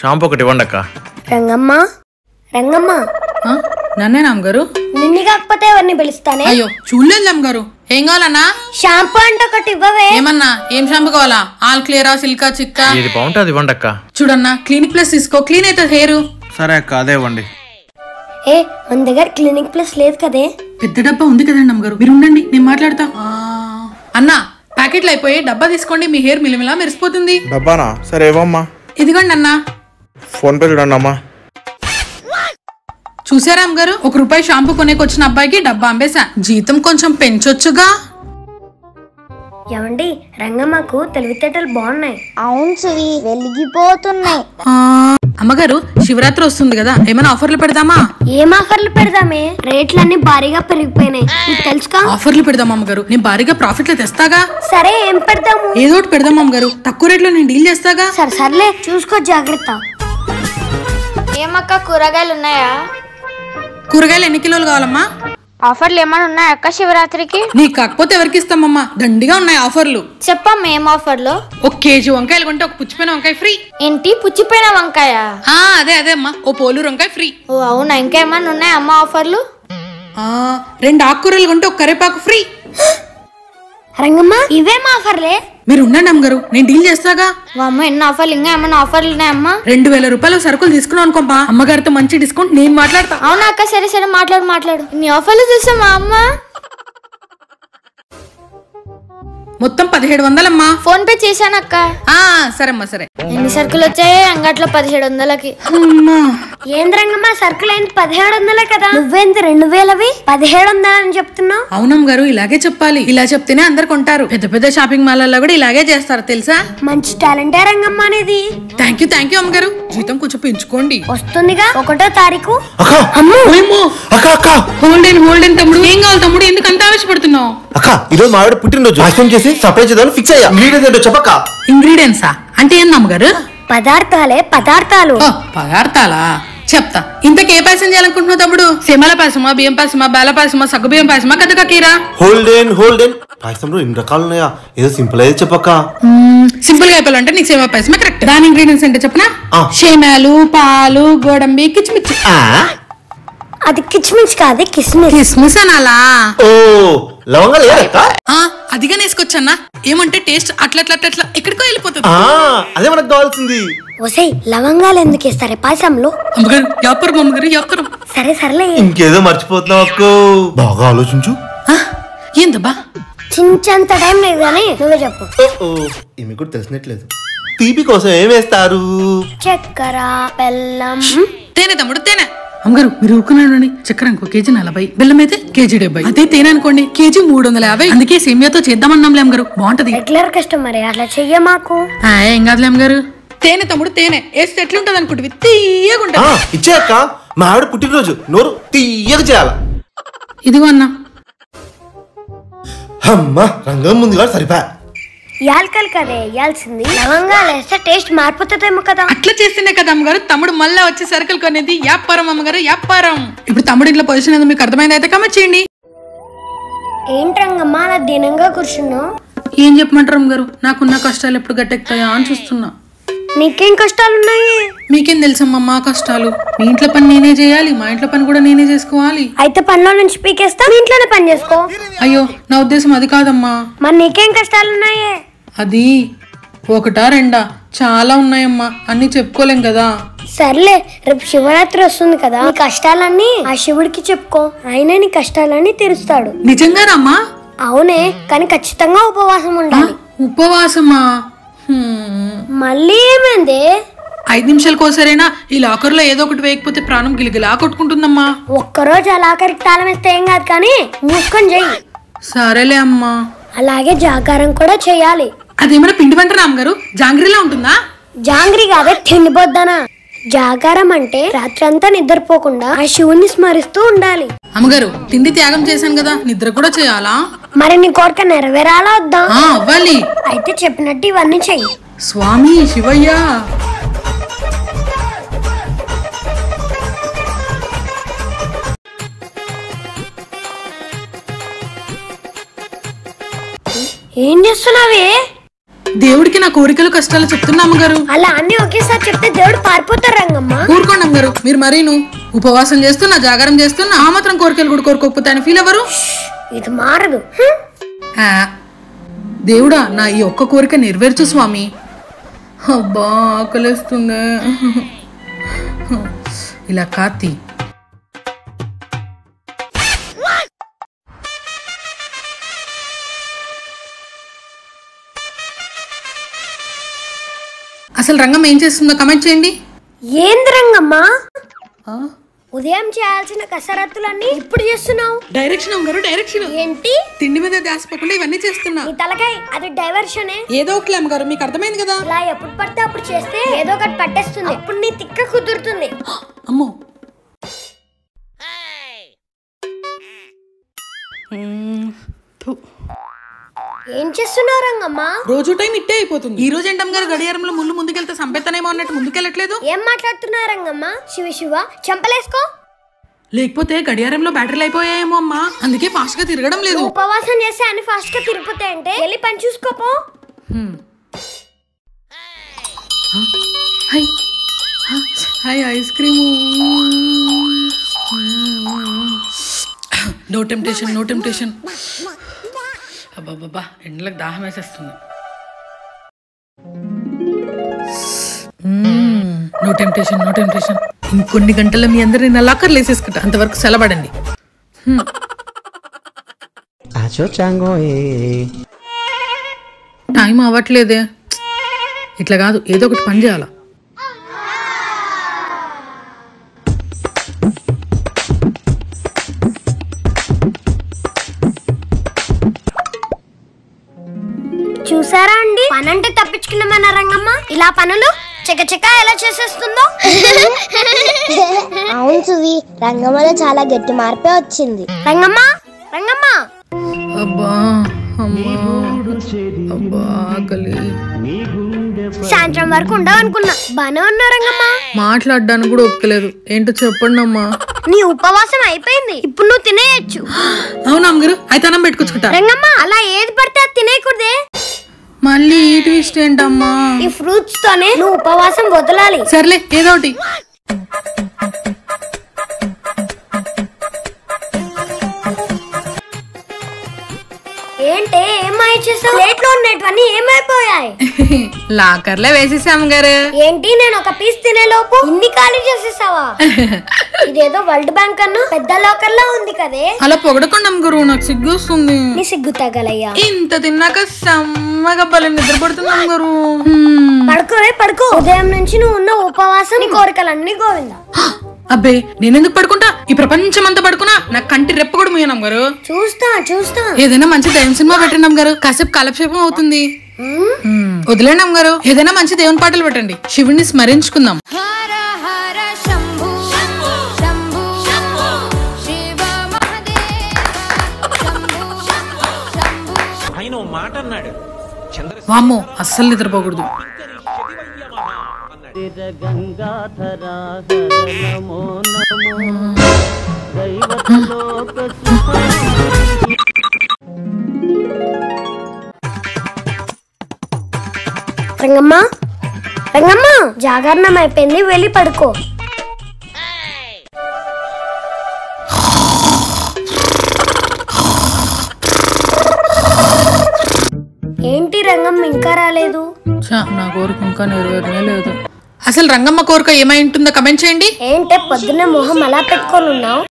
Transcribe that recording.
Shampoo ఒకటి ఇవ్వండి అక్క. రంగమ్మ రంగమ్మ నన్నే అమ్మగారు. నిన్ను కాకపోతే ఎవరిని పిలుస్తానే? అయ్యో చూడలేదు అమ్మగారు. ఏం కావాలన్నా? షాంపూ అంటే ఒకటి ఇవ్వవే. ఏమన్నా ఏం షాంపూ కావాలా? ఆల్ క్లియరా, సిల్కా, చిక్కా? ఇది బాగుంటుంది ఇవ్వండి అక్క. చూడన్నా క్లినిక్ ప్లస్ తీసుకో, క్లీన్ అవుతుంది హెయిర్. సరే అక్క అదే ఇవ్వండి. ఏ మన దగ్గర క్లినిక్ ప్లస్ లేదు కదే. పెద్ద డబ్బా ఉంది కదండి అమ్మగారు, మీరు ఉండండి నేను మాట్లాడతా. అన్నా ప్యాకెట్లు అయిపోయి డబ్బా తీసుకోండి, మీ హెయిర్ మిలమిలా మెరిసిపోతుంది. డబ్బానా? సరే ఇవ్వమ్మా. ఇదిగోండి అన్నా. ఫోన్ పే చూడండి అమ్మా. చూసారా అమ్మగారు, ₹1 షాంపూ కొనేకి వచ్చిన అబ్బాయికి డబ్బా అంబేసా. జీతం కొంచెం పెంచొచ్చుగా. ఏమండి రంగమ్మకు తెలివితేటలు బాగున్నాయి. అవును సువి, వెలిగిపోతున్నాయి. అమ్మగారు శివరాత్రి వస్తుంది కదా, ఏమైనా ఆఫర్లు పెడదామా? ఏం ఆఫర్లు పెడదామే? రేట్లన్నీ భారీగా పెరిగిపోయినాయి, నీకు తెలుసుగా. ఆఫర్లు పెడదాం అమ్మగారు, నేను భారీగా ప్రాఫిట్లు తెస్తాగా. సరే ఏం పెడదాము? ఏదో ఒకటి పెడదాం అమ్మగారు, తక్కువ రేట్లో నేను డీల్ చేస్తాగా. సరే సర్లే చూసుకో జాగ్రత్త. ఏమక్క కూరగాయలు ఉన్నాయా? కూరగాయలు ఎన్ని కిలోలు కావాలమ్మా? ఆఫర్లు ఏమైనా ఉన్నాయా అక్క శివరాత్రికి? నీకు కాకపోతే ఎవరికి ఇస్తామమ్మా, దండిగా ఉన్నాయి ఆఫర్లు. చెప్పమ్మా ఏం ఆఫర్లు? 1 కేజీ వంకాయలు కొంటే 1 పుచ్చిపోయిన వంకాయ ఫ్రీ. ఏంటి పుచ్చిపోయిన వంకాయ? అదే అదే అమ్మా, 1 పోలు వంకాయ ఫ్రీ. ఓ అవునా, ఇంకేమన్నా ఉన్నాయా అమ్మ ఆఫర్లు? 2 ఆకుకూరలు కొంటే 1 కరివేపాకు ఫ్రీ. రంగమ్మ ఇవేం ఆఫర్లే? మీరు ఉండండి అమ్మగారు, నేను డీల్ చేస్తాగా. అమ్మ ఎన్ని ఆఫర్లు, ఇంకా ఏమన్నా ఆఫర్లు ఉన్నాయమ్మా? ₹2000 సరుకులు తీసుకున్నాం అనుకోమ్మా, అమ్మగారితో మంచి డిస్కౌంట్ నేను మాట్లాడతా. అవునా అక్క, సరే సరే మాట్లాడు. ఇన్ని ఆఫర్లు చూసామా అమ్మ? మొత్తం 1700 అమ్మా. ఫోన్ పే చేశానక్క. సరేమ్మా సరే. ఎన్ని సరుకులు వచ్చాయి అంగట్లో? 1700కి. ఏంది రంగమ్మ సరుకులు ఏంటి 1700 కదా, నువ్వేంది 2000వి 1700 అని చెప్తున్నావు? అవునమ్మ గారు, ఇలాగే చెప్పాలి, ఇలా చెప్తేనే అందరు కొంటారు. పెద్ద పెద్ద షాపింగ్ మాల్లో కూడా ఇలాగే చేస్తారు తెలుసా. మంచి టాలెంటే రంగమ్మ అనేది. థ్యాంక్ యూ అమ్మగారు, జీతం కొంచెం పెంచుకోండి. వస్తుందిగా 1వ తారీఖు. హోల్డెన్ తమ్ముడు, ఏం కావాలి తమ్ముడు, ఎందుకు అంత ఆవేశపడుతున్నావు? అక్క ఈరోజు మా ఆవిడ పుట్టినరోజు, ఆశ్రమం చేసి సర్ప్రైజ్ చేద్దామని ఫిక్స్ అయ్యా. ఇంగ్రీడియంట్స్ ఏంటో చెప్పక్క. ఇంగ్రీడియంట్సా అంటే ఏంది అమ్మగారు? పదార్థాలు. పదార్థాలా చెప్తా. ఇంతకు ఏ పాయసం చేయాలనుకుంటున్నావు తమ్ముడు? సెమల పాయసమా, బియ్యం పాయసమా, బేల పాయసమా, సగ్గు బియ్యం పాయసమా, కథక కీరా? హోల్డెన్ పాయసంలో 2 రకాలు ఉన్నాయా? ఏదో సింపుల్ అయితే చెప్పక్క. సింపుల్ గా అయిపోవాలంటే నీకు సేమియా పాయసమే కరెక్ట్. దాని ఇంగ్రీడియంట్స్ ఏంటో చెప్పనా? సేమియాలు, పాలు, గోడంబి, కిచ్మిచ్చి. అది కిచ్మిచ్ కాదు, కిస్మిస్ అనాలా? ఓ లవంగాలు ఏదక్క? అదిగా నేసుకొచ్చన్నా, ఏమంటే టేస్ట్ అట్లా ఎక్కడికో వెళ్ళిపోతుంది. అదే మనకు కావాల్సింది. ఒసేయ్ లవంగాలు ఎందుకు వేస్తారే పాయసంలో? అమ్మగారు సరే సర్లే. ఇంకేదో మర్చిపోతున్నావు అక్క, బాగా ఆలోచించు. ఏందబ్బా? చించంత టైం లేదు కానీ నువ్వే చెప్పు. ఏమి కూడా తెలిసినట్లేదు. తీపి కోసం ఏం వేస్తారు? చక్కెర, బెల్లం. తేనె తమ్ముడు, తేనె. అమ్మగారు మీరు ఊరుకున్నానండి, చక్కెర ఇంకో కేజీ 40, బెల్లం అయితే కేజీ 70, అదే తేనె అనుకోండి కేజీ 350. అందుకే సేమియాతో చేద్దామన్నాంలే అమ్మగారు, బాగుంటది. రెగ్యులర్ కస్టమర్ అట్లా చెయ్య మాకు. ఏం కాదులే అమ్మగారు. తేనె తమ్ముడు, తేనె వేస్తే ఎట్లుంటది అనుకుంటుంది, తీయగుంటది. ఇచ్చే అక్క, మా ఆవిడ పుట్టినరోజు, నోరు తీయగా చేయాల. ఇదిగో అన్నా. అమ్మా రంగం ముందుగా సరిపా. యాలకలు కదే వేయాల్సింది, లవంగాలు వేస్తే టేస్ట్ మారిపోతుందేమో కదా. అట్లా చేస్తేనే కదా అమ్మగారు తమ్ముడు మళ్ళా వచ్చి సరుకులు కొనేది. వ్యాపారం అమ్మగారు, వ్యాపారం. ఇప్పుడు తమ్ముడు ఇంట్లో పొజిషన్ ఏదో మీకు అర్థమైంది అయితే కమెంట్ చేయండి. ఏంటి రంగమ్మ అలా దీనంగా కూర్చున్నావు? ఏం చెప్పమంటారు అమ్మగారు, నాకున్న కష్టాలు ఎప్పుడు గట్టెక్కుతాయా అని చూస్తున్నా. నీకేం కష్టాలున్నాయి? మీకేం తెలుసమ్మా మా కష్టాలు. మీ ఇంట్లో పని నేనే చేయాలి, మా ఇంట్లో పని కూడా నేనే చేసుకోవాలి. అయితే పనిలో నుంచి పీకేస్తా, మీ ఇంట్లోనే పని చేసుకో. అయ్యో నా ఉద్దేశం అది కాదమ్మా. మరి నీకేం కష్టాలున్నాయి? అది 1 2 చాలా ఉన్నాయమ్మా, అన్ని చెప్పుకోలేం కదా. సర్లే రేపు శివరాత్రి వస్తుంది కదా, నీ కష్టాలన్నీ ఆ శివుడికి చెప్పుకో, ఆయన నీ కష్టాలన్నీ తీరుస్తాడు. నిజంగానమ్మా? అవునే, కానీ ఖచ్చితంగా ఉపవాసం ఉండాలి. ఉపవాసమా? మళ్ళీ ఏమైంది? 5 నిమిషాలకు ఒకసారైనా ఈ లాకర్ లో ఏదో ఒకటి వేయకపోతే ప్రాణం గిలిగిలా కొట్టుకుంటుందమ్మా. ఒక్కరోజు అలా ఆఖరికి తాళం వేస్తే ఏం కాదు, కానీ మూసుకొని చెయ్యి. సరేలే అమ్మా. అలాగే జాగారం కూడా చెయ్యాలి. అదేమైనా పిండి వంటనా అమ్మగారు? జాంగ్రీలా ఉంటుందా? జాంగ్రీ కాదే, తిండిపోద్దానా. జాగారం అంటే రాత్రంతా నిద్రపోకుండా ఆ శివుణ్ణి స్మరిస్తూ ఉండాలి. అమ్మగారు తిండి త్యాగం చేశాను కదా, నిద్ర కూడా చేయాలా? మరి నీ కోరిక నెరవేరాలా వద్దా? అవ్వాలి. అయితే చెప్పినట్టు ఇవన్నీ చెయ్యి. స్వామి శివయ్య. ఏం చేస్తున్నావే? దేవుడికి నా కోరికలు కష్టాలు చెప్తున్నా అమ్మగారు. అలా అన్ని ఒకేసారి చెప్తే దేవుడు పారిపోతాడు. అమ్మగారు మీరు మరీను ఉపవాసం చేస్తున్నా జాగారం చేస్తున్నా ఆ మాత్రం కోరికలు కూడా కోరుకోకపోతే అని ఫీల్ అవ్వరు. ఇది మారదు. దేవుడా నా ఈ ఒక్క కోరిక నెరవేర్చు స్వామి. అబ్బా ఆకలిస్తుందే. ఇలా కాతి అసలు రంగం ఏం చేస్తుందో కమెంట్ చేయండి. ఏంది రంగమ్మా ఉదయం చేయాల్సిన కసరత్తులన్నీ ఇప్పుడు చేస్తున్నావు? డైరెక్షన్ అమ్మగారు డైరెక్షన్. ఏంటి? తిండి మీద దాచిపోకుండా ఇవన్నీ చేస్తున్నా. నీ తలకాయ అది డైవర్షనే. ఏదో ఒకటి అమ్మగారు మీకు అర్థమైంది కదా. ఇలా ఎప్పుడు పడితే అప్పుడు చేస్తే ఏదో ఒకటి పట్టేస్తుంది. అప్పుడు నీ తిక్క కుదురుతుంది. అమ్మో ఏం చేస్తున్నావు రంగమ్మా? రోజు టైం ఇట్టే అయిపోతుంది. ఈ రోజు ఏంటమ్మ గారు గడియారంలో ముళ్ళు ముందుకెళ్తే సంపెత్తనేమో అన్నట్టు ముందుకెళ్ళట్లేదు. ఏం మాట్లాడుతున్నావు రంగమ్మా? శివ శివ చంపలేసుకో. లేకపోతే గడియారంలో బ్యాటరీలు అయిపోయాయేమో అమ్మా, అందుకే ఫాస్ట్ గా తిరగడం లేదు. ఉపవాసం చేస్తే అన్ని ఫాస్ట్ గా తిరిగిపోతాయి అంటే వెళ్ళి పని చూసుకోపో. Hi ice cream. No temptation no temptation. అబ్బాబ్బా ఎండలకు దాహం వేసేస్తుంది. No temptation no temptation. ఇంకొన్ని గంటల్లో మీ అందరినీ నా లాకర్లు వేసేసుకుంటా, అంతవరకు సెలబడండి. టైం అవ్వట్లేదే. ఇట్లా కాదు, ఏదో ఒకటి పని చేయాలా. చూసారా అండి, పనంటే తప్పించుకున్నామన్న రంగమ్మ ఇలా పనులు చెక్క ఎలా చేసేస్తుందో. అవును సువి, రంగమ్మలో చాలా గట్టి మార్పే వచ్చింది. రంగమ్మ రంగమ్మ అబ్బా అమ్మా అబ్బా ఆకలి. సాయంత్రం వరకు ఉండవు అనుకున్నా, బానే ఉన్నా రంగమ్మ. మాట్లాడడానికి కూడా ఒప్పుకోలేదు. ఏంటో చెప్పండి అమ్మా. నీ ఉపవాసం అయిపోయింది, ఇప్పుడు నువ్వు తినేయచ్చు. అవునా అమ్మగారు, అయితే అన్నం పెట్టుకొచ్చుకుంటా. రంగమ్మ అలా ఏది పడితే అది తినేయకూడదే. మళ్ళీ ఈ ట్విస్ట్ ఏంటమ్మా? ఈ ఫ్రూట్స్ తోనే నువ్వు ఉపవాసం వదలాలి. సర్లే ఏదో ఒకటి. ఏంటే ఏమై చేసావు? ప్లేట్ లో ఉన్నటువంటి ఏమైపోయాయి? లాకర్లో వేసేసాము గారు. ఏంటి నేను ఒక పీస్ తినే లోపు ఇన్ని ఖాళీ చేసేసావా? ఇదేదో వరల్డ్ బ్యాంక్ అన్న పెద్ద లాకర్ లా ఉంది కదే. అలా పొగడకుండా అమ్మగారు, నాకు సిగ్గు వస్తుంది. నీ సిగ్గు తగలయ్యా. ఇంత తిన్నాక సమ్మగా బలం నిద్రపడుతుంది అమ్మగారు. పడుకోవే పడుకో. ఉదయం నుంచి నువ్వు ఉన్న ఉపవాసం నీ కోరికలన్నీ గోవిందా. అబ్బే నేనెందుకు పడుకుంటా? ఈ ప్రపంచం అంతా పడుకున్నా నాకు కంటి రెప్ప కూడా మూయనం గారు. చూస్తా చూస్తా. ఏదైనా మంచి దైవం సినిమా పెట్టండి అమ్మగారు, కాసేపు కాలక్షేపం అవుతుంది. వదిలేండి అమ్మగారు, ఏదైనా మంచి దేవుని పాటలు పెట్టండి, శివుడిని స్మరించుకుందాం. వామ్మో అస్సలు నిద్రపోకూడదు. రంగమ్మ రంగమ్మ జాగరణం అయిపోయింది, వెళ్ళి పడుకో. ఏంటి రంగమ్మ ఇంకా రాలేదు? నా కోరిక ఇంకా నెరవేరనే లేదు. అసలు రంగమ్మ కోరిక ఏమై ఉంటుందో కమెంట్ చేయండి. ఏంటే పొద్దున్న మొహం అలా పెట్టుకొని ఉన్నావు?